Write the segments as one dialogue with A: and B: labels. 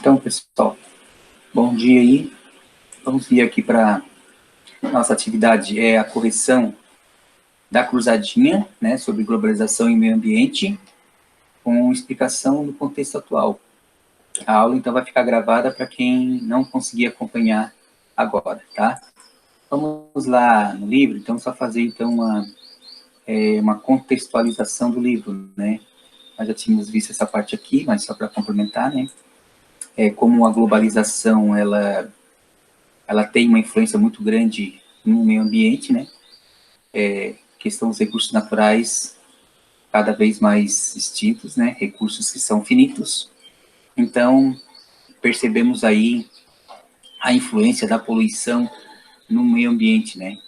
A: Então, pessoal, bom dia aí. Vamos vir aqui para nossa atividade, é a correção da cruzadinha, né, sobre globalização e meio ambiente, com explicação do contexto atual. A aula, então, vai ficar gravada para quem não conseguir acompanhar agora, tá? Vamos lá no livro, então, só fazer, então, uma contextualização do livro, né? Nós já tínhamos visto essa parte aqui, mas só para complementar, né? Como a globalização, ela tem uma influência muito grande no meio ambiente, né? Questão dos recursos naturais cada vez mais extintos, né? Recursos que são finitos. Então, percebemos aí a influência da poluição no meio ambiente, né?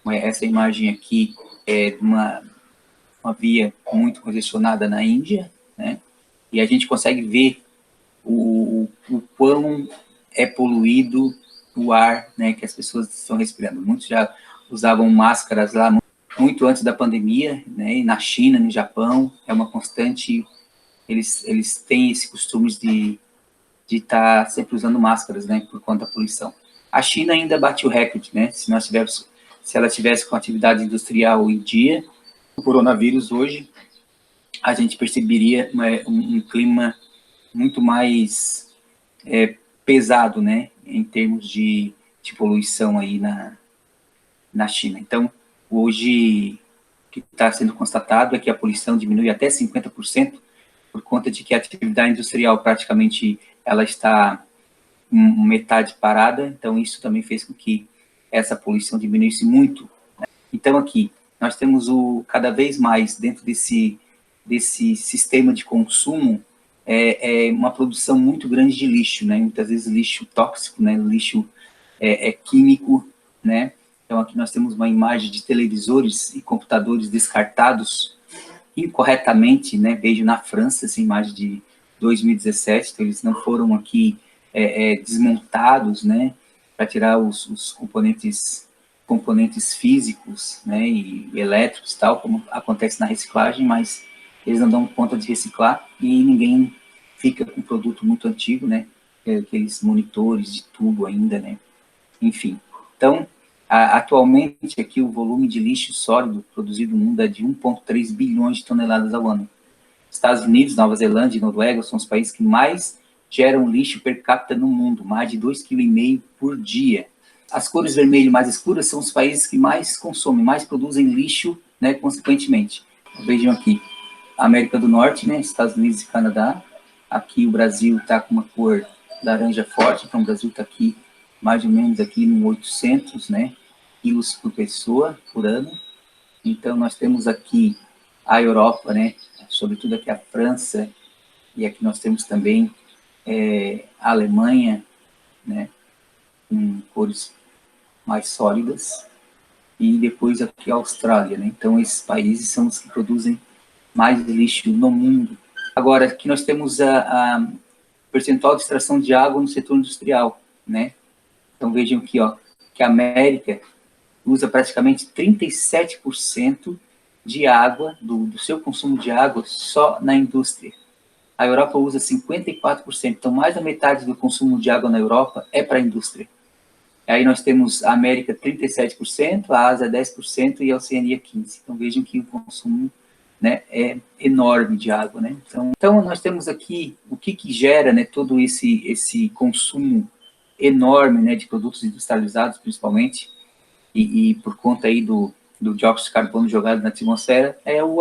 A: Essa imagem aqui é de uma via muito congestionada na Índia, né? E a gente consegue ver o quão é poluído o ar, né, que as pessoas estão respirando. Muitos já usavam máscaras lá muito antes da pandemia, né, e na China, no Japão, é uma constante, eles têm esse costume de estar sempre usando máscaras, né, por conta da poluição. A China ainda bate o recorde, né, se ela tivesse com atividade industrial em dia, o coronavírus hoje, a gente perceberia um clima muito mais pesado, né, em termos de poluição aí na China. Então, hoje, o que está sendo constatado é que a poluição diminui até 50%, por conta de que a atividade industrial praticamente ela está metade parada, então isso também fez com que essa poluição diminuísse muito. Então, aqui, nós temos cada vez mais, dentro desse sistema de consumo, uma produção muito grande de lixo, né? Muitas vezes lixo tóxico, né? Lixo químico, né? Então, aqui nós temos uma imagem de televisores e computadores descartados incorretamente, né? Vejo na França essa imagem de 2017, então eles não foram aqui desmontados, né? Para tirar os componentes físicos, né? E elétricos, tal, como acontece na reciclagem, mas eles não dão conta de reciclar e ninguém fica com um produto muito antigo, né? Aqueles monitores de tubo ainda, né? Enfim. Então, atualmente, aqui o volume de lixo sólido produzido no mundo é de 1,3 bilhões de toneladas ao ano. Estados Unidos, Nova Zelândia e Noruega são os países que mais geram lixo per capita no mundo, mais de 2,5 kg por dia. As cores vermelho mais escuras são os países que mais consomem, mais produzem lixo, né, consequentemente. Vejam aqui, América do Norte, né, Estados Unidos e Canadá. Aqui o Brasil está com uma cor laranja forte, então o Brasil está aqui mais ou menos aqui no 800, né, quilos por pessoa por ano. Então nós temos aqui a Europa, né, sobretudo aqui a França, e aqui nós temos também a Alemanha, né, com cores mais sólidas, e depois aqui a Austrália, né? Então esses países são os que produzem mais lixo no mundo. Agora, aqui nós temos a percentual de extração de água no setor industrial, né? Então vejam aqui, ó, que a América usa praticamente 37% de água, do seu consumo de água, só na indústria. A Europa usa 54%, então mais da metade do consumo de água na Europa é para a indústria. Aí nós temos a América 37%, a Ásia 10% e a Oceania 15%. Então vejam que o consumo, né, é enorme de água, né? Então nós temos aqui o que gera, né, todo esse consumo enorme, né, de produtos industrializados, principalmente, e por conta aí do dióxido de carbono jogado na atmosfera, é o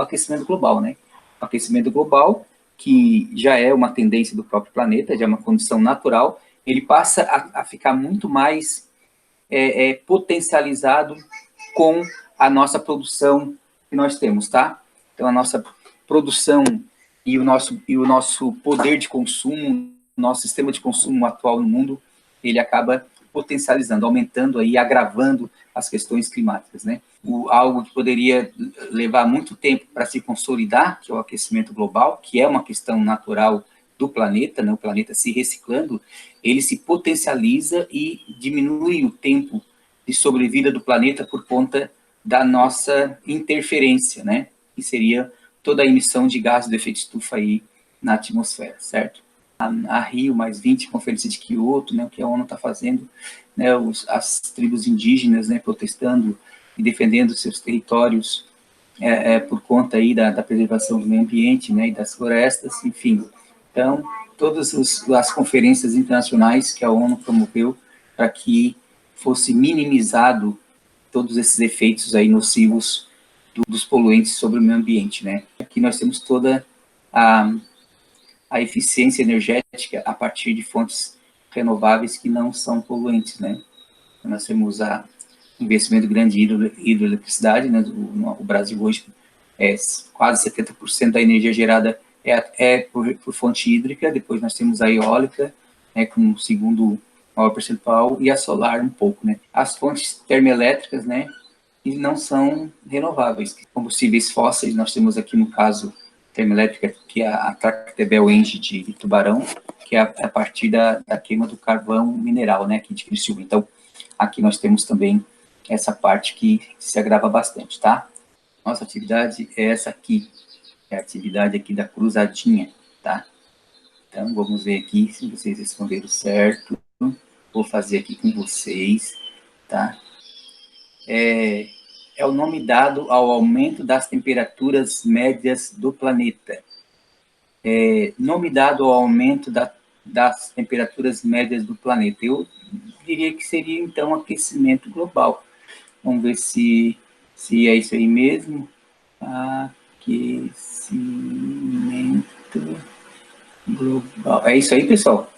A: aquecimento global, né? O aquecimento global, que já é uma tendência do próprio planeta, já é uma condição natural, ele passa a ficar muito mais potencializado com a nossa produção que nós temos, tá? Então, a nossa produção e o nosso poder de consumo, nosso sistema de consumo atual no mundo, ele acaba potencializando, aumentando aí, agravando as questões climáticas, né? Algo que poderia levar muito tempo para se consolidar, que é o aquecimento global, que é uma questão natural do planeta, né? O planeta se reciclando, ele se potencializa e diminui o tempo de sobrevida do planeta por conta da nossa interferência, né? Que seria toda a emissão de gases de efeito estufa aí na atmosfera, certo? a Rio mais 20, Conferência de Kyoto, né, o que a ONU está fazendo, né, as tribos indígenas, né, protestando e defendendo seus territórios por conta aí da preservação do meio ambiente, né, e das florestas, enfim. Então, todas as conferências internacionais que a ONU promoveu para que fosse minimizado todos esses efeitos aí nocivos dos poluentes sobre o meio ambiente, né. Aqui nós temos toda a eficiência energética a partir de fontes renováveis que não são poluentes, né. Nós temos investimento grande em hidroeletricidade, né, o Brasil hoje quase 70% da energia gerada por fonte hídrica, depois nós temos a eólica, né, com o segundo maior percentual, e a solar um pouco, né. As fontes termoelétricas, né, e não são renováveis. Combustíveis fósseis, nós temos aqui no caso termoelétrica, que é a Tractebel Engie de Tubarão, que é a partir da queima do carvão mineral, né, aqui de Criciúma. Então, aqui nós temos também essa parte que se agrava bastante, tá? Nossa atividade é essa aqui, é a atividade aqui da cruzadinha, tá? Então, vamos ver aqui se vocês responderam certo. Vou fazer aqui com vocês, tá? É o nome dado ao aumento das temperaturas médias do planeta. Nome dado ao aumento das temperaturas médias do planeta. Eu diria que seria, então, aquecimento global. Vamos ver se é isso aí mesmo. Aquecimento global. É isso aí, pessoal?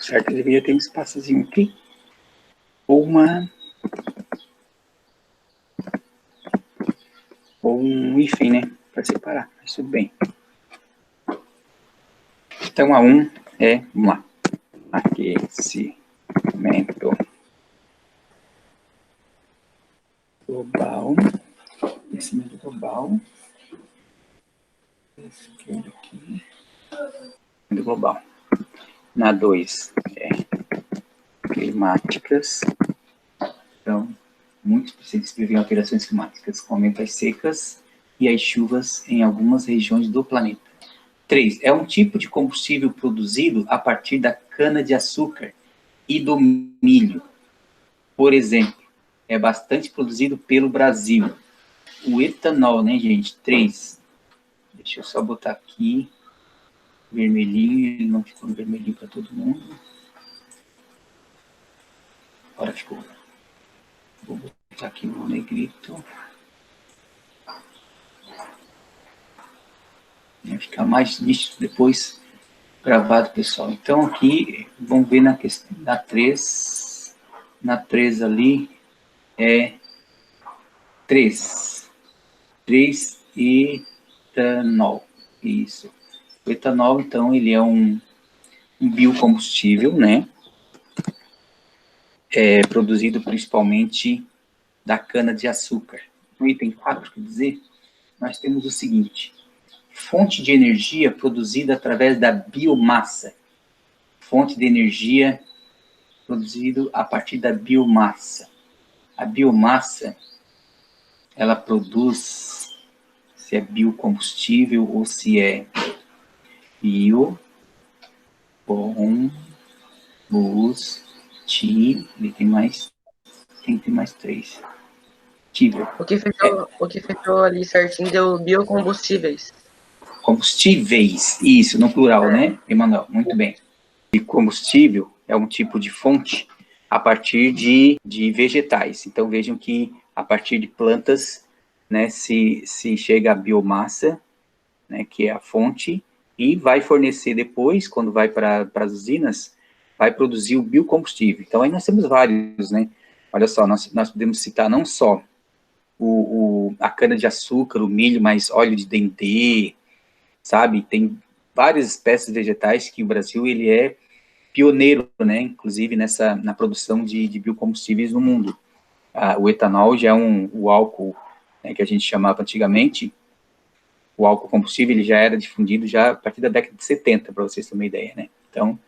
A: Certo, deveria ter um espaçozinho aqui. Ou um hífen, né? Para separar. Mas tudo bem. Então, a 1 vamos lá. Aquecimento global. Aquecimento global. Esquerda aqui. Global. Na 2 climáticas. Então, muitos pacientes vivem alterações climáticas, com aumento das secas e as chuvas em algumas regiões do planeta. 3. É um tipo de combustível produzido a partir da cana-de-açúcar e do milho. Por exemplo, é bastante produzido pelo Brasil. O etanol, né, gente? 3. Deixa eu só botar aqui vermelhinho, ele não ficou vermelhinho para todo mundo. Agora ficou. Vou botar aqui no negrito. Vai ficar mais nítido depois gravado, pessoal. Então, aqui, vamos ver na questão da 3. Na 3 ali é 3 etanol. Isso. O etanol, então, ele é um biocombustível, né? Produzido principalmente da cana-de-açúcar. No item 4, quer dizer, nós temos o seguinte: fonte de energia produzida através da biomassa. Fonte de energia produzido a partir da biomassa. A biomassa, ela produz, se é biocombustível ou se é ele tem que ter mais 3.
B: O que fechou ali certinho deu biocombustíveis.
A: Combustíveis, isso, no plural, né, Emanuel? Muito bem. E combustível é um tipo de fonte a partir de vegetais. Então, vejam que a partir de plantas, né, se chega a biomassa, né, que é a fonte, e vai fornecer depois, quando vai para as usinas, vai produzir o biocombustível. Então, aí nós temos vários, né? Olha só, nós podemos citar não só a cana-de-açúcar, o milho, mas óleo de dendê, sabe? Tem várias espécies vegetais que o Brasil, ele é pioneiro, né, inclusive na produção de biocombustíveis no mundo. O etanol já é o álcool, né, que a gente chamava antigamente, o álcool combustível, ele já era difundido já a partir da década de 70, para vocês terem uma ideia, né? Então, o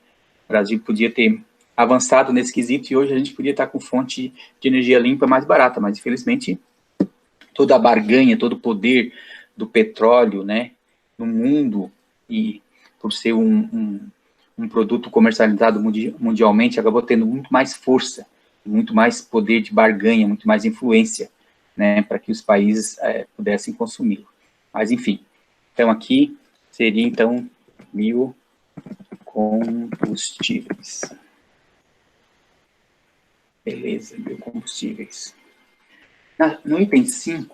A: Brasil podia ter avançado nesse quesito e hoje a gente podia estar com fonte de energia limpa mais barata, mas infelizmente toda a barganha, todo o poder do petróleo, né, no mundo, e por ser um produto comercializado mundialmente, acabou tendo muito mais força, muito mais poder de barganha, muito mais influência, né, para que os países pudessem consumir. Mas, enfim, então aqui seria, então, biocombustíveis. Beleza, biocombustíveis. No item 5,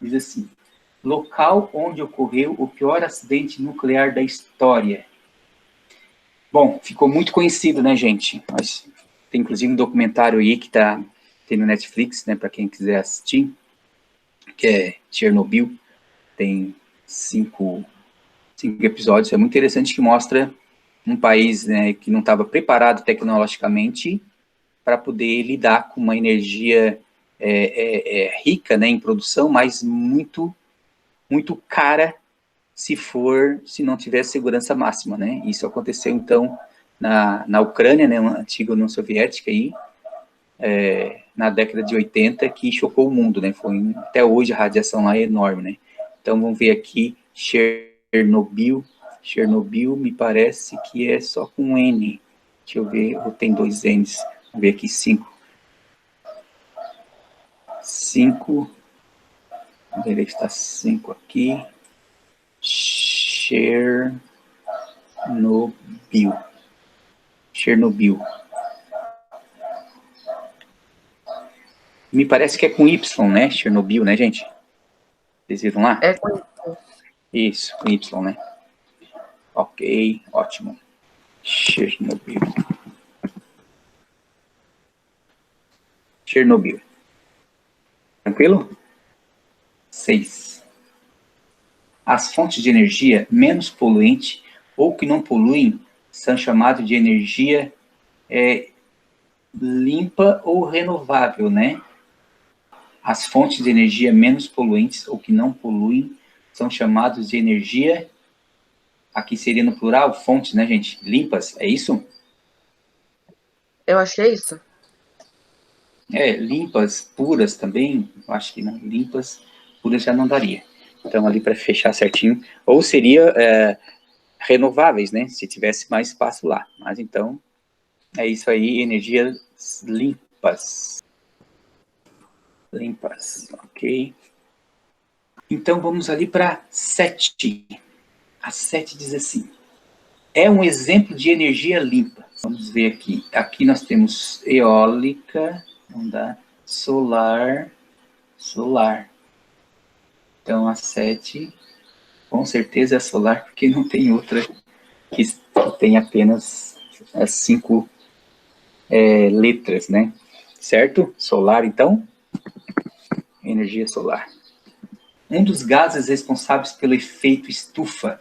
A: diz assim, local onde ocorreu o pior acidente nuclear da história. Bom, ficou muito conhecido, né, gente? Mas tem, inclusive, um documentário aí que tem no Netflix, né, para quem quiser assistir, que é Chernobyl. Tem 5 episódios. É muito interessante, que mostra um país, né, que não estava preparado tecnologicamente para poder lidar com uma energia rica, né, em produção, mas muito, muito cara se não tiver segurança máxima, né? Isso aconteceu, então, na Ucrânia, né, uma antiga União Soviética, aí, na década de 80, que chocou o mundo, né? Até hoje a radiação lá é enorme, né? Então, vamos ver aqui, Chernobyl, me parece que é só com N. Deixa eu ver, ou tem 2 N's. Vamos ver aqui, 5. Deve estar 5 aqui. Chernobyl. Me parece que é com Y, né? Chernobyl, né, gente? Vocês viram lá?
B: É com Y.
A: Isso, com Y, né? Ok, ótimo. Chernobyl. Tranquilo? 6. As fontes de energia menos poluentes ou que não poluem são chamadas de energia limpa ou renovável, né? As fontes de energia menos poluentes ou que não poluem são chamadas de energia, aqui seria no plural, fontes, né, gente? Limpas, é isso?
B: Eu achei isso.
A: Limpas, puras também, eu acho que não, limpas, puras já não daria. Então, ali para fechar certinho, ou seria renováveis, né, se tivesse mais espaço lá. Mas então, é isso aí, energias limpas. Ok. Então, vamos ali para 7. A 7 diz assim, é um exemplo de energia limpa. Vamos ver aqui. Aqui nós temos eólica, não dá, solar. Então, a 7, com certeza é solar, porque não tem outra que tem apenas as 5 letras, né? Certo? Solar, então, energia solar. Um dos gases responsáveis pelo efeito estufa.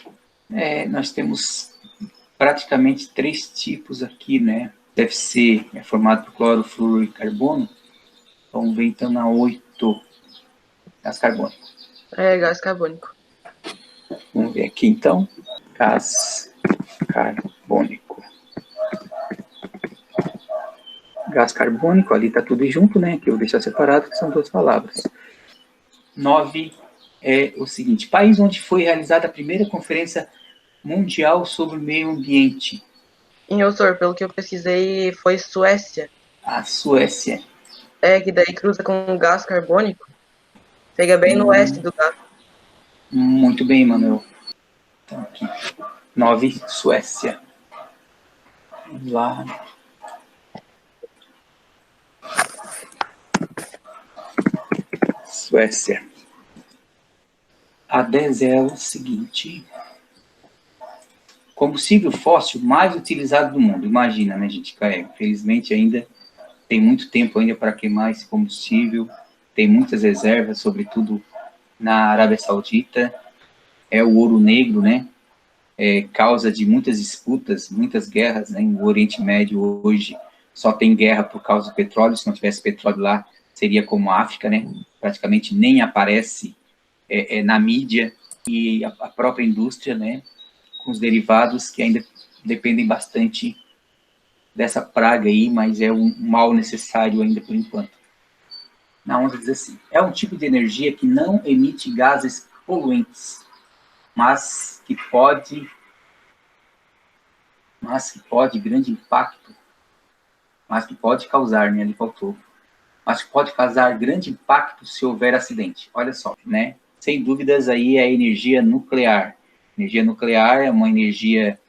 A: Nós temos praticamente 3 tipos aqui, né? Deve ser formado por cloro, flúor e carbono. Vamos ver então na 8, gás carbônico.
B: Gás carbônico.
A: Vamos ver aqui então, gás carbônico. Gás carbônico, ali está tudo junto, né? Que eu vou deixar separado, que são 2 palavras. 9 é o seguinte, país onde foi realizada a primeira conferência mundial sobre o meio ambiente.
B: Em Osor, pelo que eu pesquisei, foi Suécia.
A: A Suécia.
B: Que daí cruza com o gás carbônico. Pega bem no oeste do gás.
A: Muito bem, Manuel. Então, aqui. 9, Suécia. Vamos lá. Suécia. A 10 é o seguinte. Combustível fóssil mais utilizado do mundo. Imagina, né, gente? Infelizmente ainda tem muito tempo ainda para queimar esse combustível. Tem muitas reservas, sobretudo na Arábia Saudita. É o ouro negro, né? causa de muitas disputas, muitas guerras, né? O Oriente Médio hoje só tem guerra por causa do petróleo. Se não tivesse petróleo lá, seria como a África, né? Praticamente nem aparece na mídia, e a própria indústria, né? Com os derivados que ainda dependem bastante dessa praga aí, mas é um mal necessário ainda por enquanto. Na 11 diz assim: é um tipo de energia que não emite gases poluentes, mas que pode grande impacto, mas que pode causar, né, ali faltou, mas que pode causar grande impacto se houver acidente. Olha só, né? Sem dúvidas aí é a energia nuclear. Energia nuclear é uma energia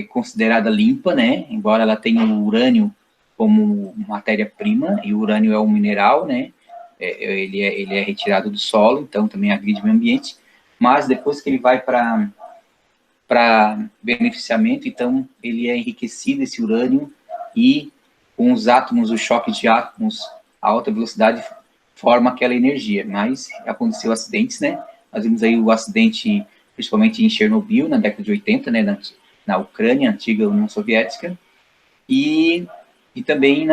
A: considerada limpa, né? Embora ela tenha o urânio como matéria-prima, e o urânio é um mineral, né? Ele é retirado do solo, então também agride o meio ambiente, mas depois que ele vai para beneficiamento, então ele é enriquecido, esse urânio, e com os átomos, o choque de átomos a alta velocidade forma aquela energia. Mas aconteceu acidentes, né? Nós vimos aí o acidente, principalmente em Chernobyl, na década de 80, né? Na Ucrânia, antiga União Soviética, e também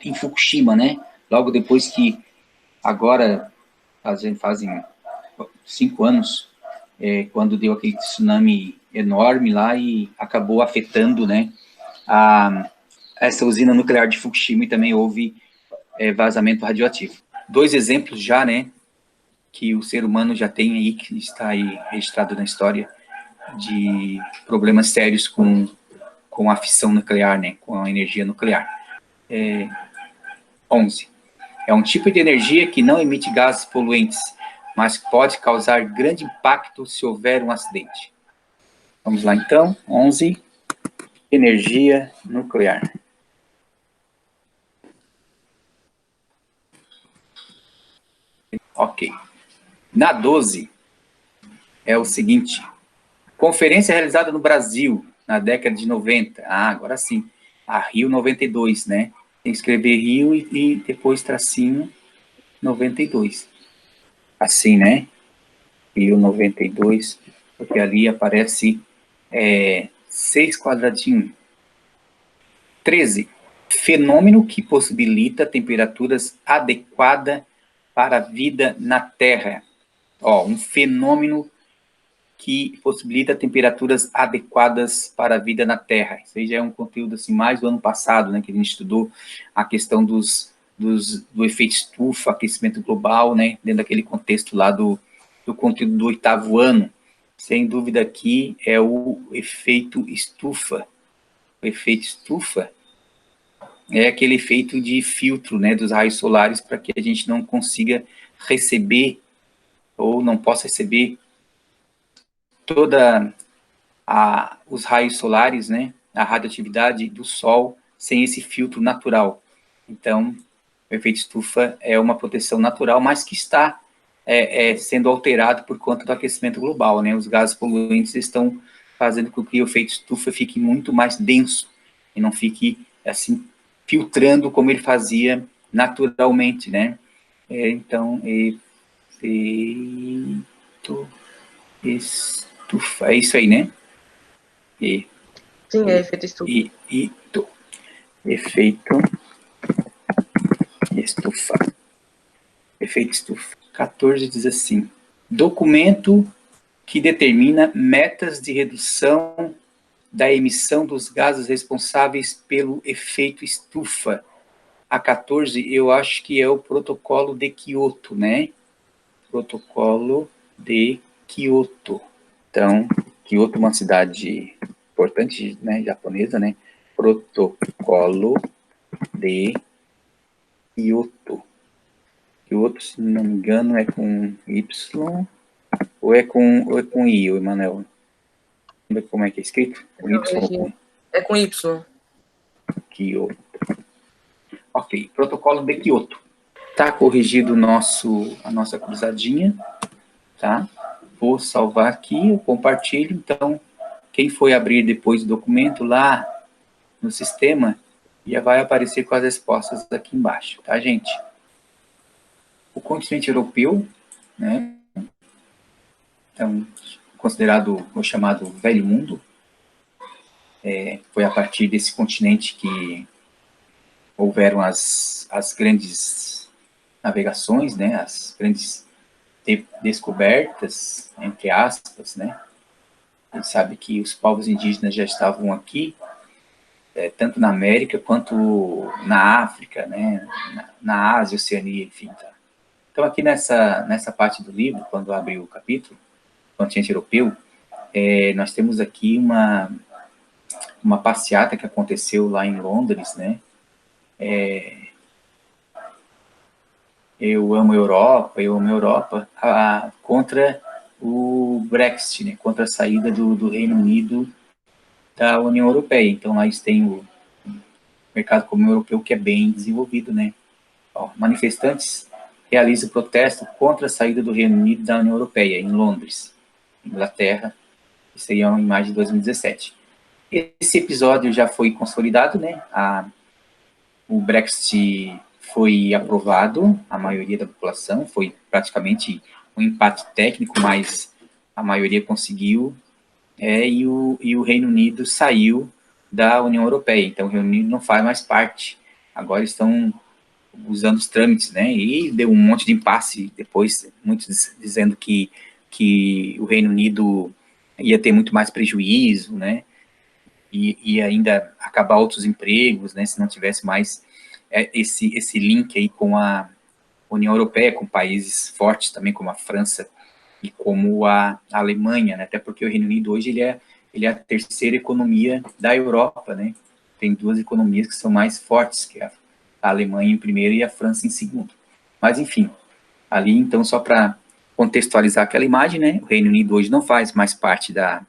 A: em Fukushima, né? Logo depois que, agora, fazem 5 anos, quando deu aquele tsunami enorme lá e acabou afetando, né, essa usina nuclear de Fukushima, e também houve vazamento radioativo. 2 exemplos já, né, que o ser humano já tem aí, que está aí registrado na história, de problemas sérios com a fissão nuclear, né, com a energia nuclear. 11. É um tipo de energia que não emite gases poluentes, mas pode causar grande impacto se houver um acidente. Vamos lá, então. 11. Energia nuclear. Ok. Na 12, é o seguinte. Conferência realizada no Brasil, na década de 90. Ah, agora sim. A Rio 92, né? Tem que escrever Rio e depois tracinho 92. Assim, né? Rio 92, porque ali aparece 6 quadradinhos. 13. Fenômeno que possibilita temperaturas adequadas para a vida na Terra. Um fenômeno que possibilita temperaturas adequadas para a vida na Terra. Isso aí já é um conteúdo assim, mais do ano passado, né, que a gente estudou a questão do efeito estufa, aquecimento global, né, dentro daquele contexto lá do conteúdo do 8º ano. Sem dúvida aqui é o efeito estufa. O efeito estufa é aquele efeito de filtro, né, dos raios solares, para que a gente não consiga receber ou não possa receber toda os raios solares, né, a radioatividade do Sol, sem esse filtro natural. Então, o efeito estufa é uma proteção natural, mas que está sendo alterado por conta do aquecimento global, né? Os gases poluentes estão fazendo com que o efeito estufa fique muito mais denso e não fique assim filtrando como ele fazia naturalmente, né? Então, efeito estufa, é isso aí, né?
B: Sim, é efeito estufa.
A: Efeito estufa. Efeito estufa. 14 diz assim: documento que determina metas de redução da emissão dos gases responsáveis pelo efeito estufa. A 14, eu acho que é o protocolo de Kyoto, né? Protocolo de Kyoto. Então, Kyoto é uma cidade importante, né, japonesa, né? Protocolo de Kyoto. Kyoto, se não me engano, é com Y ou é com I, Emanuel? Como é que é escrito? Com Y ou com...
B: É com Y.
A: Kyoto. Ok, protocolo de Kyoto. Tá corrigido a nossa cruzadinha, tá? Vou salvar aqui, eu compartilho. Então, quem foi abrir depois o documento lá no sistema, já vai aparecer com as respostas aqui embaixo, tá, gente? O continente europeu, né? considerado o chamado Velho Mundo. Foi a partir desse continente que houveram as grandes navegações, né, as grandes descobertas, entre aspas, né. A gente sabe que os povos indígenas já estavam aqui, tanto na América quanto na África, né, na Ásia, Oceania, enfim. Tá? Então, aqui nessa parte do livro, quando abre o capítulo, continente europeu, nós temos aqui uma passeata que aconteceu lá em Londres, né? Eu amo Europa, contra o Brexit, né? Contra a saída do Reino Unido da União Europeia. Então, lá eles têm o mercado comum europeu, que é bem desenvolvido, né? Ó, manifestantes realizam protesto contra a saída do Reino Unido da União Europeia, em Londres, Inglaterra. Isso aí é uma imagem de 2017. Esse episódio já foi consolidado, né? O Brexit foi aprovado, a maioria da população, foi praticamente um empate técnico, mas a maioria conseguiu, e o Reino Unido saiu da União Europeia, então o Reino Unido não faz mais parte, agora estão usando os trâmites, né, e deu um monte de impasse depois, muitos dizendo que o Reino Unido ia ter muito mais prejuízo, né, e ainda acabar outros empregos, né, se não tivesse mais esse link aí com a União Europeia, com países fortes também, como a França e como a Alemanha, né, até porque o Reino Unido hoje ele é a terceira economia da Europa, né, tem duas economias que são mais fortes, que é a Alemanha em primeiro e a França em segundo. Mas, enfim, ali, então, só para contextualizar aquela imagem, né, o Reino Unido hoje não faz mais parte da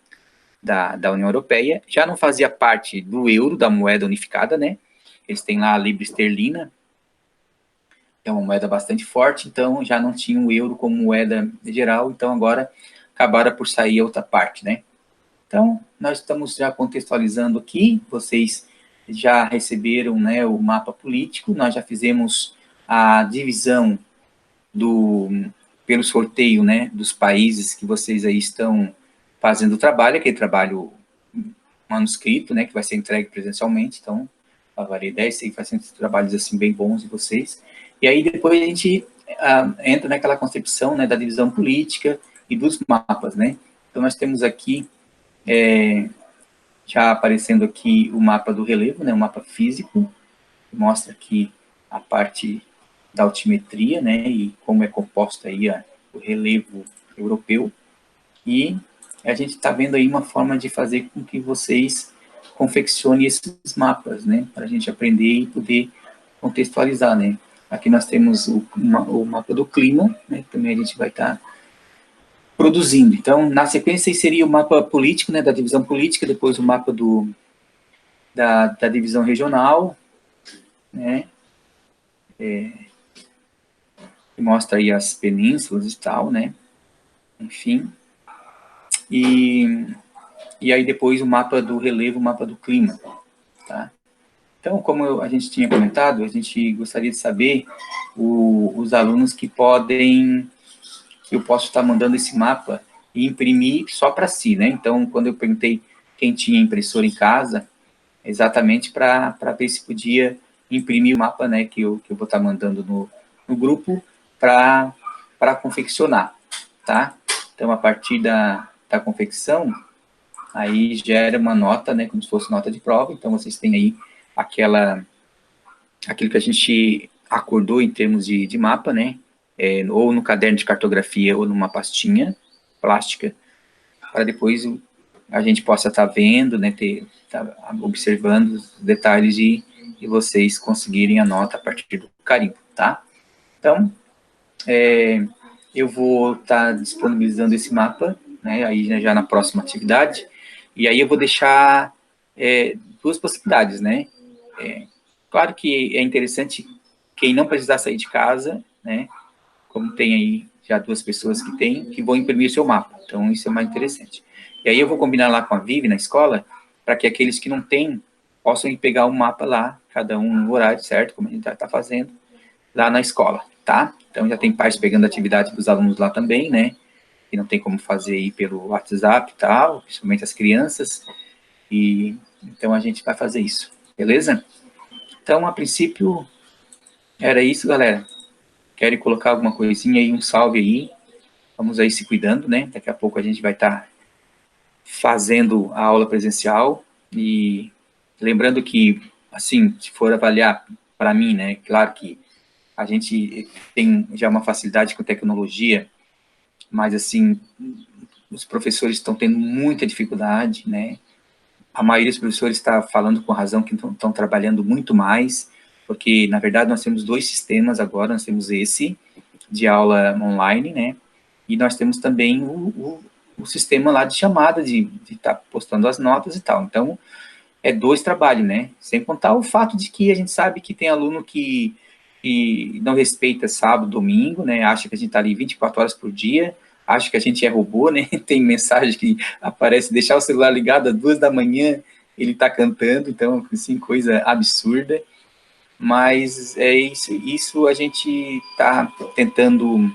A: União Europeia, já não fazia parte do euro, da moeda unificada, né? Eles têm lá a libra esterlina, que é uma moeda bastante forte, então já não tinha o euro como moeda geral, então agora acabaram por sair a outra parte, né? Então, nós estamos já contextualizando aqui, vocês já receberam, né, o mapa político, nós já fizemos a divisão pelo sorteio, né, dos países que vocês aí estão fazendo o trabalho, aquele trabalho manuscrito, né, que vai ser entregue presencialmente, então, a validez, sei que vai ser trabalhos, assim, bem bons de vocês, e aí depois a gente entra naquela concepção, né, da divisão política e dos mapas, né, então nós temos aqui, já aparecendo aqui o mapa do relevo, né, o mapa físico, que mostra aqui a parte da altimetria, né, e como é composto aí o relevo europeu, e a gente está vendo aí uma forma de fazer com que vocês confeccionem esses mapas, né, para a gente aprender e poder contextualizar, né. Aqui nós temos o mapa do clima, né, que também a gente vai estar produzindo. Então, na sequência, seria o mapa político, né, da divisão política, depois o mapa da divisão regional, né, que mostra aí as penínsulas e tal, né, enfim. E aí depois o mapa do relevo, o mapa do clima, tá? Então, como a gente tinha comentado, a gente gostaria de saber os alunos que eu posso estar mandando esse mapa e imprimir só para si, né? Então, quando eu perguntei quem tinha impressora em casa, exatamente para ver se podia imprimir o mapa, né, que eu vou estar mandando no grupo para confeccionar, tá? Então, a partir da confecção, aí gera uma nota, né, como se fosse nota de prova, então vocês têm aí aquilo que a gente acordou em termos de mapa, né, ou no caderno de cartografia ou numa pastinha plástica, para depois a gente possa estar vendo, né, observando os detalhes e vocês conseguirem a nota a partir do carimbo, tá? Então, eu vou estar disponibilizando esse mapa, né, aí já na próxima atividade, e aí eu vou deixar duas possibilidades, né? Claro que é interessante quem não precisar sair de casa, né, como tem aí já duas pessoas que vão imprimir o seu mapa, então isso é mais interessante. E aí eu vou combinar lá com a Vivi na escola, para que aqueles que não têm possam ir pegar um mapa lá, cada um no horário certo, como a gente está fazendo, lá na escola, tá? Então já tem pais pegando a atividade dos alunos lá também, né? que não tem como fazer aí pelo WhatsApp e tal, principalmente as crianças, e então a gente vai fazer isso, beleza? Então, a princípio, era isso, galera. Querem colocar alguma coisinha aí, um salve aí, vamos aí se cuidando, né? Daqui a pouco a gente vai estar fazendo a aula presencial, e lembrando que, assim, se for avaliar para mim, né, claro que a gente tem já uma facilidade com tecnologia, mas, assim, os professores estão tendo muita dificuldade, né? A maioria dos professores está falando com razão que estão trabalhando muito mais, porque, na verdade, nós temos 2 sistemas agora, nós temos esse de aula online, né? E nós temos também o sistema lá de chamada, de estar postando as notas e tal. Então, é 2 trabalhos, né? Sem contar o fato de que a gente sabe que tem aluno que não respeita sábado, domingo, né? Acha que a gente está ali 24 horas por dia, acha que a gente é robô, né? Tem mensagem que aparece, deixar o celular ligado às 2 da manhã, ele está cantando, então, assim, coisa absurda. Mas é isso a gente está tentando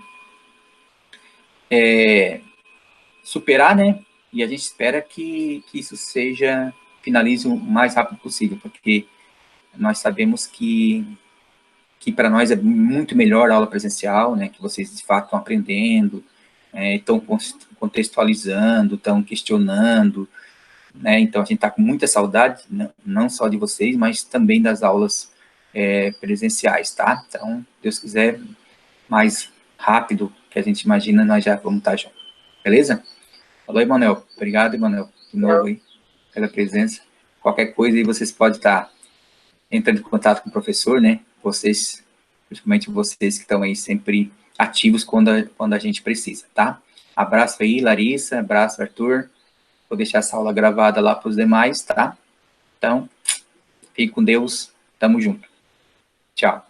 A: superar, né? E a gente espera que isso finalize o mais rápido possível, porque nós sabemos que para nós é muito melhor a aula presencial, né? Que vocês de fato estão aprendendo, estão contextualizando, estão questionando, né? Então a gente está com muita saudade, não só de vocês, mas também das aulas presenciais, tá? Então, Deus quiser, mais rápido que a gente imagina, nós já vamos estar juntos. Beleza? Falou, Emanuel. Obrigado, Emanuel, de novo aí, pela presença. Qualquer coisa aí vocês podem estar entrando em contato com o professor, né? Vocês, principalmente vocês que estão aí sempre ativos quando a gente precisa, tá? Abraço aí, Larissa. Abraço, Arthur. Vou deixar essa aula gravada lá para os demais, tá? Então, fique com Deus. Tamo junto. Tchau.